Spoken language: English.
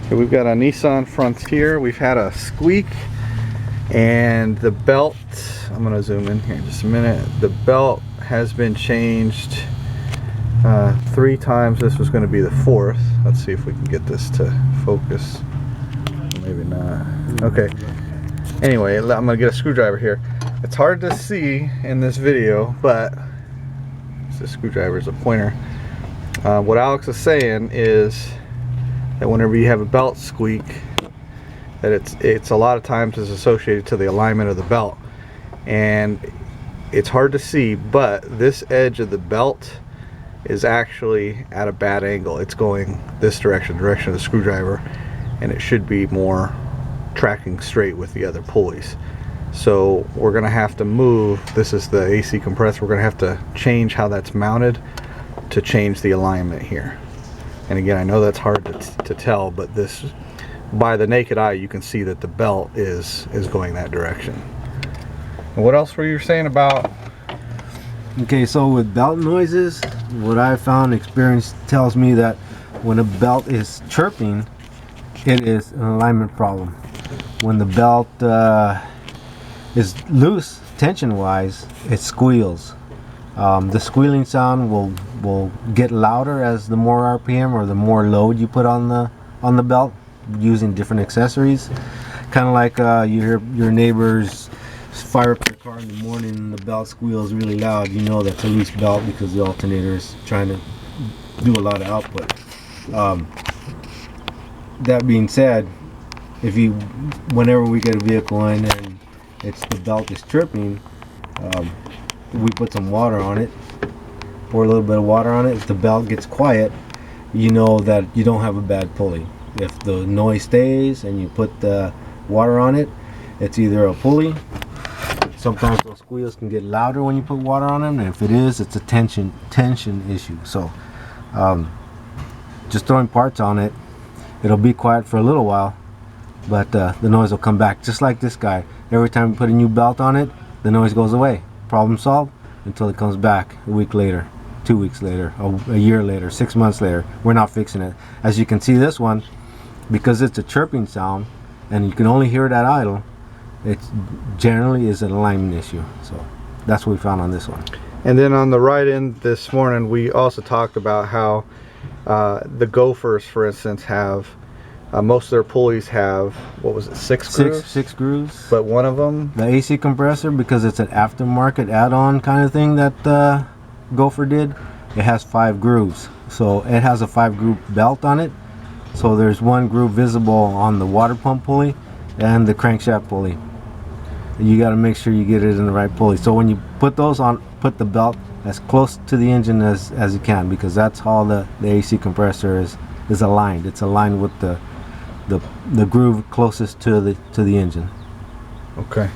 Okay, we've got a Nissan Frontier. We've had a Squeak, and the belt, I'm going to zoom in here in just a minute. The belt has been changed 3 times. This was going to be the 4th. Let's see if we can get this to focus. Maybe not. Okay. Anyway, I'm going to get a screwdriver here. It's hard to see in this video, but this screwdriver is a pointer. What Alex is saying is that whenever you have a belt squeak, that it's a lot of times is associated to the alignment of the belt, and it's hard to see, but this edge of the belt is actually at a bad angle. It's going this direction of the screwdriver, and it should be more tracking straight with the other pulleys. So we're gonna have to move. This is the AC compressor. We're gonna have to change how that's mounted to change the alignment here. And again, I know that's hard to tell, but this, by the naked eye, you can see that the belt is going that direction. And what else were you saying about? Okay, so with belt noises, what I found, experience tells me that when a belt is chirping, it is an alignment problem. When the belt is loose, tension-wise, it squeals. The squealing sound will get louder as the more RPM or the more load you put on the belt using different accessories. Kind of like you hear your neighbors fire up their car in the morning and the belt squeals really loud. You know that's a loose belt because the alternator is trying to do a lot of output. That being said, whenever we get a vehicle in and the belt is tripping, we put some water on it, pour a little bit of water on it. If the belt gets quiet, you know that you don't have a bad pulley. If the noise stays and you put the water on it, it's either a pulley. Sometimes those squeals can get louder when you put water on them, and if it is, it's a tension issue. So just throwing parts on it, it'll be quiet for a little while, but the noise will come back. Just like this guy, every time we put a new belt on it, the noise goes away. Problem solved until it comes back a week later, 2 weeks later, a year later, 6 months later. We're not fixing it. As you can see, this one, because it's a chirping sound and you can only hear it at idle, it generally is an alignment issue. So that's what we found on this one. And then on the right end this morning, we also talked about how the Gophers, for instance, have most of their pulleys have, what was it, 6 grooves? Six grooves. But one of them, the AC compressor, because it's an aftermarket add-on kind of thing that Gopher did, it has 5 grooves. So it has a 5-groove belt on it. So there's 1 groove visible on the water pump pulley and the crankshaft pulley. You got to make sure you get it in the right pulley. So when you put those on, put the belt as close to the engine as you can, because that's how the AC compressor is aligned. It's aligned with the groove closest to the engine. Okay.